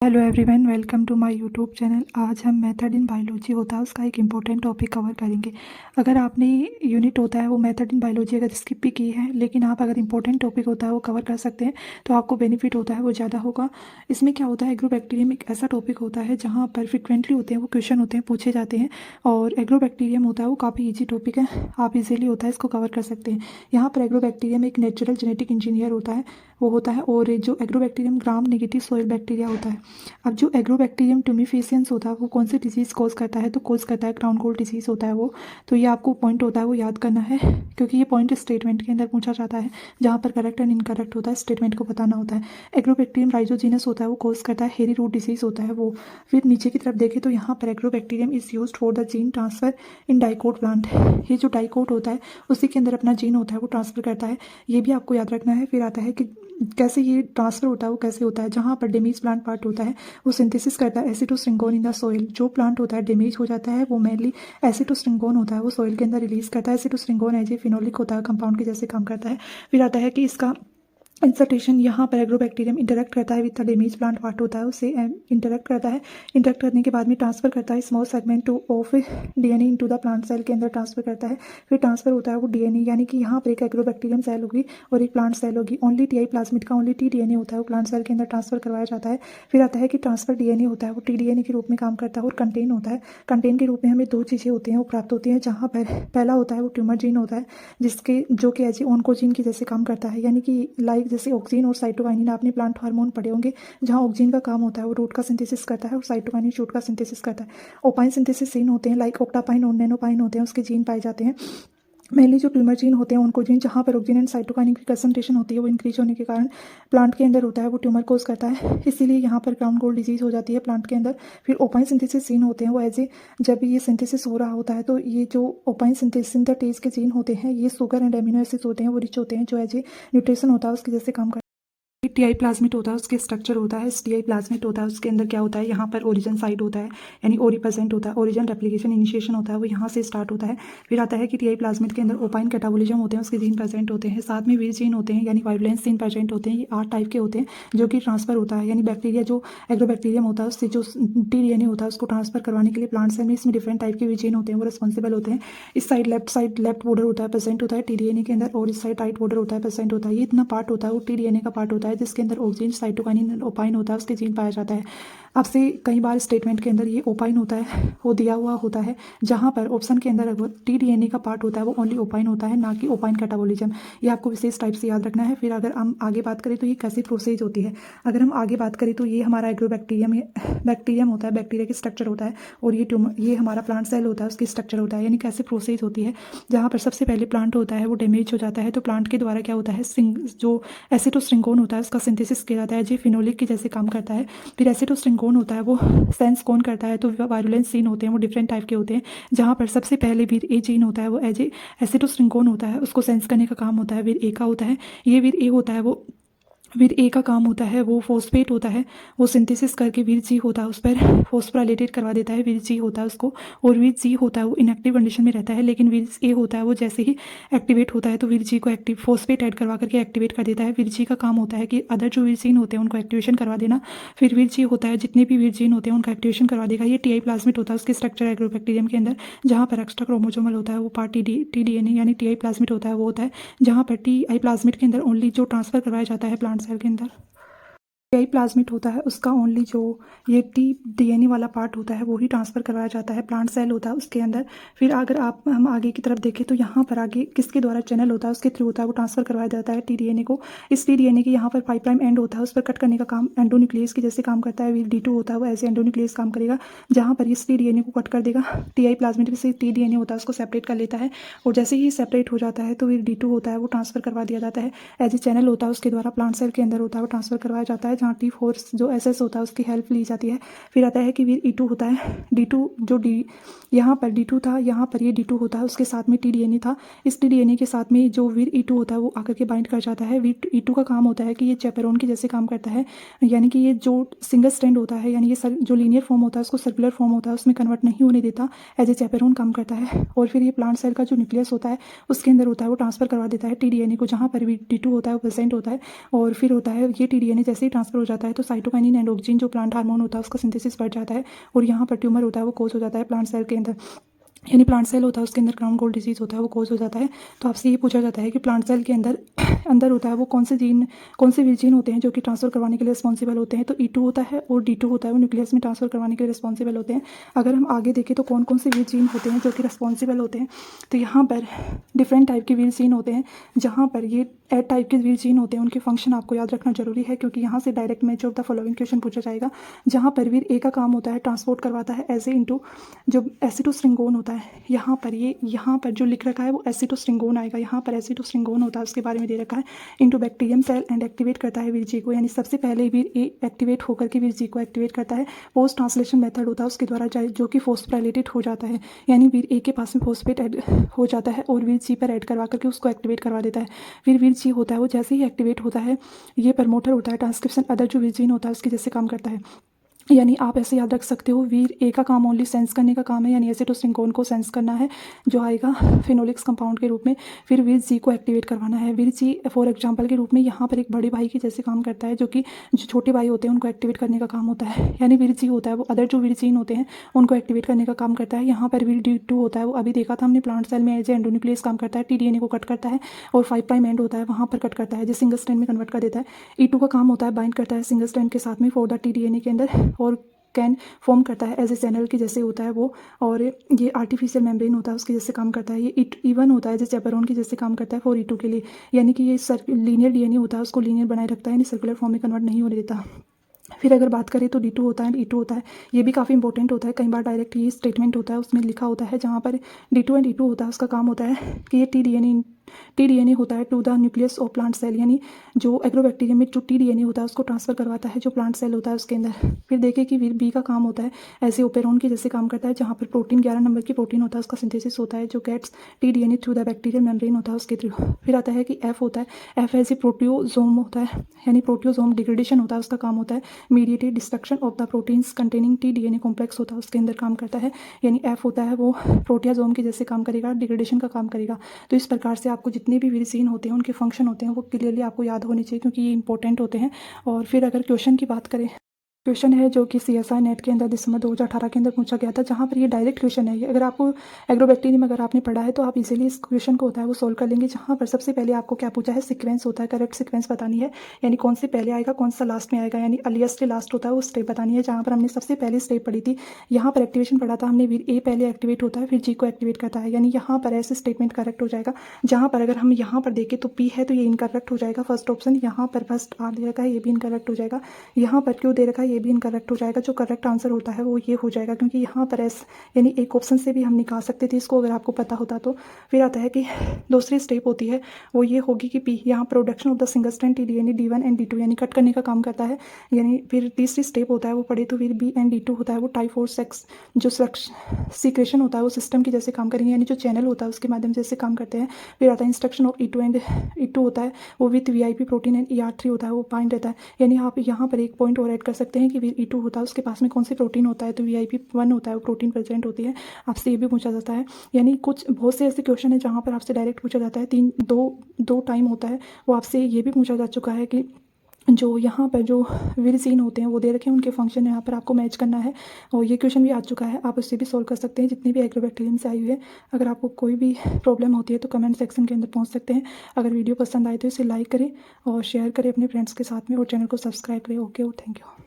Hello everyone, welcome to my YouTube channel. आज हम method in biology होता है उसका एक इम्पोर्टेंट टॉपिक कवर करेंगे। अगर आपने यूनिट होता है वो मेथड इन बायोलॉजी अगर स्किप भी की है, लेकिन आप अगर इम्पोर्टेंट टॉपिक होता है वो कवर कर सकते हैं तो आपको बेनिफिट होता है वो ज़्यादा होगा। इसमें क्या होता है, एग्रोबैक्टीरियम एक ऐसा टॉपिक होता है जहाँ पर फ्रिक्वेंटली होते हैं वो क्वेश्चन होते हैं पूछे जाते हैं, और एग्रोबैक्टीरियम होता है वो काफ़ी ईजी टॉपिक है, आप इजीली होता है इसको कवर कर सकते हैं। यहाँ पर एग्रोबैक्टीरियम एक नेचुरल जेनेटिक इंजीनियर होता है, वो होता है। और जो agrobacterium gram negative soil bacteria होता है। अब जो एग्रोबैक्टीरियम टुमिफिशियंस होता है वो कौन सी डिजीज़ कॉज करता है, तो कॉज करता है क्राउन गोल्ड डिजीज़ होता है वो। तो ये आपको पॉइंट होता है वो याद करना है, क्योंकि ये पॉइंट स्टेटमेंट के अंदर पूछा जाता है जहाँ पर करेक्ट एंड इनकरेक्ट होता है, स्टेटमेंट को बताना होता है। एग्रोबैक्टीरियम राइजोजीनस होता है वो कॉज करता है हेरी रूट डिजीज़ होता है वो। फिर नीचे की तरफ देखें तो यहाँ पर agrobacterium is use for the gene transfer in dicot plant. ये जो डाइकोट होता है उसी के अंदर अपना जीन होता है वो ट्रांसफर करता है, ये भी आपको याद रखना है। फिर आता है कि कैसे ये ट्रांसफर होता है, वो कैसे होता है। जहाँ पर डैमेज प्लांट पार्ट होता है वो सिंथेसिस करता है एसिटोस्ट्रिंगोन इन द सॉइल। जो प्लांट होता है डैमेज हो जाता है वो मेनली एसिटोस्ट्रिंगोन होता है वो सॉइल के अंदर रिलीज करता है। एसिटोस्ट्रिंगोन एज ए फिनोलिक होता है, कंपाउंड के जैसे काम करता है। फिर आता है कि इसका इंसर्टेशन, यहाँ पर एग्रोबैक्टीरियम इंटरेक्ट करता है with the damage plant part होता है उससे इंटरेक्ट करता है। इंटरेक्ट करने के बाद में ट्रांसफर करता है small segment of DNA into the plant cell के अंदर ट्रांसफर करता है। फिर ट्रांसफर होता है वो डीएनए, यानी कि यहाँ पर एक एग्रोबैक्टीरियम सेल होगी और एक प्लांट सेल होगी। ओनली टीआई प्लाज्मिड का ओनली टी डीएनए होता है वो प्लांट सेल के अंदर ट्रांसफर करवाया जाता है। फिर आता है कि ट्रांसफर डीएनए होता है वो टी डीएनए के रूप में काम करता है और कंटेन होता है। कंटेन के रूप में हमें दो चीज़ें होती हैं वो प्राप्त होती हैं, जहाँ पर पहला होता है वो ट्यूमर जीन होता है जिसके जो कि एज ए ऑन्कोजीन की जैसे काम करता है, यानी कि लाइक जैसे ऑक्सीन और साइटोकाइनिन आपने प्लांट हार्मोन पढ़े होंगे, जहाँ ऑक्सीन का काम होता है वो रूट का सिंथेसिस करता है और साइटोकाइनिन शूट का सिंथेसिस करता है। ओपाइन सिंथेसिस जीन होते हैं लाइक ऑक्टापाइन और नैनोपाइन होते हैं, उसके जीन पाए जाते हैं। मेनली जो ट्यूमर जीन होते हैं उनको जीन जहाँ पर ऑक्सीजन एंड साइटोकाइनिन की कंसंट्रेशन होती है वो इंक्रीज होने के कारण प्लांट के अंदर होता है वो ट्यूमर कोज करता है, इसीलिए यहाँ पर क्राउन गोल्ड डिजीज हो जाती है प्लांट के अंदर। फिर ओपाइन सिंथेसिस जीन होते हैं वो एज ए जब ये सिंथेसिस हो रहा होता है तो ये जो ओपाइन सिंथेटेज के जीन होते हैं ये शुगर एंड एमिनो एसिड्स होते हैं वो रिच होते हैं, जो एज ए न्यूट्रिशन होता है उसके जैसे काम करते हैं। टीआई प्लाज्मिड होता है उसके स्ट्रक्चर होता है, टीआई प्लाज्मिड होता है उसके अंदर क्या होता है, यहाँ पर ओरिजिन साइट होता है यानी ओरी प्रेजेंट होता है, ओरिजिन रेप्लिकेशन इनिशिएशन होता है वो यहाँ से स्टार्ट होता है। फिर आता है कि टीआई प्लाज्मिड के अंदर ओपाइन कैटाबोलिज्म होते हैं, उसके जीन प्रेजेंट होते हैं, साथ में वीर जीन होते हैं यानी वाइवलेंस जीन प्रेजेंट होते हैं। ये 8 टाइप के होते हैं जो कि ट्रांसफर होता है, यानी बैक्टीरिया जो एग्रोबैक्टीरियम होता है उससे जो टी डीएनए होता है उसको ट्रांसफर करवाने के लिए प्लांट सेल में इसमें डिफरेंट टाइप के जीन होते हैं वो रिस्पॉन्सिबल होते हैं। इस साइड लेफ्ट बॉर्डर होता है प्रेजेंट होता है टी डीएनए के अंदर, और इस साइड राइट बॉर्डर होता है प्रेजेंट होता है। ये इतना पार्ट होता है वो टी डीएनए का पार्ट होता है जिसके अंदर ऑक्सीजन साइटोकाइनिन ओपाइन होता है उसके जीन पाया जाता है। आपसे कई बार स्टेटमेंट के अंदर ये ओपाइन होता है वो दिया हुआ होता है, जहाँ पर ऑप्शन के अंदर टी डीएनए का पार्ट होता है वो ओनली ओपाइन होता है, ना कि ओपाइन कैटाबोलिज्म। ये आपको विशेष टाइप से याद रखना है। फिर अगर हम आगे बात करें तो ये कैसी प्रोसेस होती है, अगर हम आगे बात करें तो ये हमारा एग्रोबैक्टीरियम बैक्टीरियम होता है, बैक्टीरिया की स्ट्रक्चर होता है, और ये हमारा प्लांट सेल होता है उसकी स्ट्रक्चर होता है, यानी कैसे प्रोसेस होती है। जहाँ पर सबसे पहले प्लांट होता है वो डैमेज हो जाता है तो प्लांट के द्वारा क्या होता है, जो एसिटोस्ट्रिंगोन होता है उसका सिंथेसिस किया जाता है जो फिनोलिक के जैसे काम करता है। फिर एसिटोस्ट्रिंगोन होता है वो सेंस कौन करता है, तो वायरुलेंस जीन होते हैं वो डिफरेंट टाइप के होते हैं, जहाँ पर सबसे पहले वीर ए जीन होता है वो एज ए एसिटोस्ट्रिंगोन होता है उसको सेंस करने का काम होता है वीर ए का होता है। ये वीर ए होता है वो वीर ए का काम होता है वो फॉस्फेट होता है वो सिंथेसिस करके वीर जी होता है उस पर फॉस्फोराइलेटेड करवा देता है, वीर जी होता है उसको, और वीर जी होता है वो इनएक्टिव कंडीशन में रहता है, लेकिन वीर ए होता है वो जैसे ही एक्टिवेट होता है तो वीर जी को एक्टिव फॉस्फेट ऐड करवा करके एक्टिवेट कर देता है। वीर जी का काम होता है कि अदर जो वीर जीन होते हैं उनको एक्टिवेशन करवा देना। फिर वीर जी होता है जितने भी वीर जीन होते हैं उनका एक्टिवेशन करवा देगा। ये टीआई प्लाज्मिड होता है उसके स्ट्रक्चर एग्रोबैक्टीरियम के अंदर, जहाँ पर एक्स्ट्रा क्रोमोसोमल होता है वो पार्ट टी डीएनए यानी टीआई प्लाज्मिड होता है वो होता है, जहाँ पर टीआई प्लाज्मिड के अंदर ओनली जो ट्रांसफर करवाया जाता है प्लांट सेल के अंदर टीआई प्लाज्मिड होता है उसका ओनली जो ये टी डीएनए वाला पार्ट होता है वो ही ट्रांसफर करवाया जाता है प्लांट सेल होता है उसके अंदर। फिर अगर हम आगे की तरफ देखें तो यहाँ पर आगे किसके द्वारा चैनल होता है उसके थ्रू होता है वो ट्रांसफर करवाया जाता है टी डीएनए को। इस टी डीएनए के यहाँ पर 5 प्राइम एंड होता है उस पर कट करने का काम एंडोन्यूक्लियस की जैसे काम करता है। वीर D2 होता है वो ऐसे एंडोन्यूक्लियस काम करेगा, जहाँ पर इस टी डीएनए को कट कर देगा। टीआई प्लाज्मिड से टी डीएनए होता है उसको सेपरेट कर लेता है, और जैसे ही सेपरेट हो जाता है तो वीर D2 होता है वो ट्रांसफर करवा दिया जाता है एज ए चैनल होता है उसके द्वारा प्लांट सेल के अंदर होता है वो ट्रांसफर करवाया जाता है, जहाँ T4 जो एसएस होता है उसकी हेल्प ली जाती है। फिर आता है कि वीर E2 होता है, D2 जो यहाँ पर D2 था, यहाँ पर ये D2 होता है उसके साथ में टी डीएनए था। इस टी डीएनए के साथ में जो वीर E2 होता है वो आकर के बाइंड कर जाता है। वीर E2 का काम होता है कि ये चैपेरोन के जैसे काम करता है, यानी कि ये जो सिंगल स्ट्रैंड होता है यानी ये जो लीनियर फॉर्म होता है उसको सर्कुलर फॉर्म होता है उसमें कन्वर्ट नहीं होने देता, एज ए चैपेरोन काम करता है। और फिर ये प्लांट सेल का जो न्यूक्लियस होता है उसके अंदर होता है वो ट्रांसफर करवा देता है टी डीएनए को, जहाँ पर वीर D2 होता है वो प्रेजेंट होता है। और फिर होता है ये टी डीएनए जैसे ही ट्रांसफर हो जाता है तो साइटोकाइनिन एंडोजिन जो प्लांट हार्मोन होता है उसका सिंथेसिस बढ़ जाता है और यहाँ पर ट्यूमर होता है वो कोज हो जाता है प्लांट सेल के अंदर, यानी प्लांट सेल होता है उसके अंदर क्राउन गोल्ड डिजीज़ होता है वो कोज हो जाता है। तो आपसे ये पूछा जाता है कि प्लांट सेल के अंदर अंदर होता है वो कौन से भी जीन होते हैं जो कि ट्रांसफ़र करवाने के लिए रिस्पॉन्सिबल होते हैं। तो E2 होता है और D2 होता है वो न्यूक्लियस में ट्रांसफ़र करवाने के लिए रिस्पॉन्सिबल होते हैं। अगर हम आगे देखें तो कौन कौन से वीर जीन होते हैं जो कि रिस्पॉन्सिबल होते हैं, तो यहाँ पर डिफरेंट टाइप के वीर जीन होते हैं। जहाँ पर ये एड टाइप के वीर जीन होते हैं उनके फंक्शन आपको याद रखना जरूरी है क्योंकि यहाँ से direct match of the following question पूछा जाएगा। जहाँ पर वीर ए का काम होता है ट्रांसपोर्ट करवाता है एज ए इंटू जो एसिटोस्ट्रिंगोन होता है। यहाँ पर जो लिख रखा है वो एसिटोस्ट्रिंगोन आएगा, यहाँ पर एसिटोस्ट्रिंगोन होता है उसके बारे में दे रखा है into bacterium cell and activate करता है वीर जी को, यानी सबसे पहले वीर ए एक्टिवेट होकर के वीर जी को एक्टिवेट करता है। पोस्ट ट्रांसलेशन मेथड होता है उसके द्वारा जो कि फोस्फोराइलेटेड हो जाता है, यानी वीर ए के पास में फोस्फेट ऐड हो जाता है और वीर जी पर ऐड करवा करके उसको एक्टिवेट करवा देता है। फिर वीर जी होता है वो जैसे ही एक्टिवेट होता है ये प्रमोटर होता है ट्रांसक्रिप्शन अदर जो वीर जीन होता है उसके जैसे काम करता है। यानी आप ऐसे याद रख सकते हो वीर ए का काम ओनली सेंस करने का काम है, यानी एसिटोस्ट्रिंगोन को सेंस करना है जो आएगा फिनोलिक्स कंपाउंड के रूप में। फिर वीर जी को एक्टिवेट करवाना है। वीर जी फॉर एग्जांपल के रूप में यहाँ पर एक बड़े भाई के जैसे काम करता है जो कि जो छोटे भाई होते हैं उनको एक्टिवेट करने का काम होता है। यानी वीर जी होता है वो अदर जो वीर जीन होते हैं उनको एक्टिवेट करने का काम करता है। यहाँ पर वीर D2 होता है वो अभी देखा था हमने प्लांट सेल में एज एंडोन्यूक्लियस काम करता है, TDNA को कट करता है और 5' एंड होता है वहाँ पर कट करता है जो सिंगल स्ट्रैंड में कन्वर्ट कर देता है। E2 का काम होता है बाइंड करता है सिंगल स्ट्रैंड के साथ में फॉर द TDNA के अंदर और कैन फॉर्म करता है एज ए चैनल के जैसे होता है वो, और ये आर्टिफिशियल मेम्ब्रेन होता है उसके जैसे काम करता है। ये E1 होता है जैसे चैपेरोन के जैसे काम करता है फॉर E2 के लिए, यानी कि ये लीनियर DNA होता है उसको लीनियर बनाए रखता है, यानी सर्कुलर फॉर्म में कन्वर्ट नहीं होने देता। फिर अगर बात करें तो D2 होता है एंड E2 होता है, ये भी काफ़ी इंपॉर्टेंट होता है। कई बार डायरेक्ट ये स्टेटमेंट होता है उसमें लिखा होता है जहाँ पर D2 एंड E2 होता है उसका काम होता है कि ये TDNA होता है to the nucleus of plant cell, यानी जो एग्रोबैक्टीरियम में जो TDNA होता है उसको ट्रांसफर करवाता है जो प्लांट सेल होता है उसके अंदर। फिर देखें कि बी का काम होता है ऐसे ओपेरोन के जैसे काम करता है जहाँ पर प्रोटीन 11 नंबर की प्रोटीन होता है उसका सिंथेसिस होता है जो gets TDNA through the bacterial membrane होता है उसके थ्रू। फिर आता है कि F होता है, F ऐसे प्रोटियोजोम होता है, यानी प्रोटियोजोम डिग्रेडेशन होता है उसका काम होता है mediated destruction of the proteins containing TDNA complex होता है उसके अंदर काम करता है, यानी F होता है वो प्रोटियाजोम के जैसे काम करेगा, डिग्रेडेशन का काम करेगा। तो इस प्रकार से आपको जितने भी वीरजीन होते हैं उनके फंक्शन होते हैं वो क्लियरली आपको याद होने चाहिए क्योंकि ये इंपॉर्टेंट होते हैं। और फिर अगर क्वेश्चन की बात करें, क्वेश्चन है जो कि CSI नेट के अंदर दिसंबर 2018 के अंदर पूछा गया था, जहाँ पर ये डायरेक्ट क्वेश्चन है। ये अगर आपको एग्रोबैक्टीरियम अगर आपने पढ़ा है तो आप इजीली इस क्वेश्चन को होता है वो सोल्व कर लेंगे। जहाँ पर सबसे पहले आपको क्या पूछा है, सीक्वेंस होता है, करेक्ट सीक्वेंस बतानी है, यानी कौन से पहले आएगा कौन सा लास्ट में आएगा, यानी अर्लीस्ट से लास्ट होता है वो स्टेप बतानी है। जहाँ पर हमने सबसे पहले स्टेप पढ़ी थी, यहाँ पर एक्टिवेशन पढ़ा था हमने, वीर ए पहले एक्टिवेट होता है फिर जी को एक्टिवेट करता है, यानी यहाँ पर ऐसे स्टेटमेंट करेक्ट हो जाएगा। जहाँ पर अगर हम यहाँ पर देखें तो पी है तो ये इनकरेक्ट हो जाएगा फर्स्ट ऑप्शन, यहाँ पर फर्स्ट आर दे रखा है ये भी इनकरेक्ट हो जाएगा, यहाँ पर क्यों दे रखा है ये भी इनकरेक्ट हो जाएगा। जो करेक्ट आंसर होता है वो ये हो जाएगा क्योंकि यहाँ पर एस यानी एक ऑप्शन से भी हम निकाल सकते थे इसको अगर आपको पता होता तो। फिर आता है कि दूसरी स्टेप होती है वो ये होगी कि पी यहाँ production of the single strand TDNA D1 and D2 यानी कट करने का काम करता है, यानी फिर तीसरी स्टेप होता है वो पढ़े तो फिर B एंड D2 होता है वो टाइफोर सेक्स जो सीक्रेशन होता है वो सिस्टम की जैसे काम करेंगे, यानी जो चैनल होता है उसके माध्यम से जैसे काम करते हैं। फिर आता है instruction of E2 and E2 होता है वो with VIP protein and ER3 होता है वो बाइंड रहता है, यानी आप यहाँ पर एक पॉइंट और ऐड कर सकते हैं कि फिर E2 होता है उसके पास में कौन सी प्रोटीन होता है तो VIP1 होता है वो प्रोटीन प्रेजेंट होती है। आपसे ये भी पूछा जाता है, यानी कुछ बहुत से ऐसे क्वेश्चन है जहाँ पर आपसे डायरेक्ट पूछा जाता है, दो टाइम होता है वो आपसे ये भी पूछा जा चुका है कि जो यहाँ पर जो वीरजीन होते हैं वो दे रखे हैं उनके फंक्शन यहाँ पर आपको मैच करना है, और ये क्वेश्चन भी आ चुका है, आप उससे भी सोल्व कर सकते हैं जितनी भी एग्रोबैक्टीरियम से आई हुई है। अगर आपको कोई भी प्रॉब्लम होती है तो कमेंट सेक्शन के अंदर पहुँच सकते हैं। अगर वीडियो पसंद आए तो इसे लाइक करें और शेयर करें अपने फ्रेंड्स के साथ में और चैनल को सब्सक्राइब करें। Okay, thank you.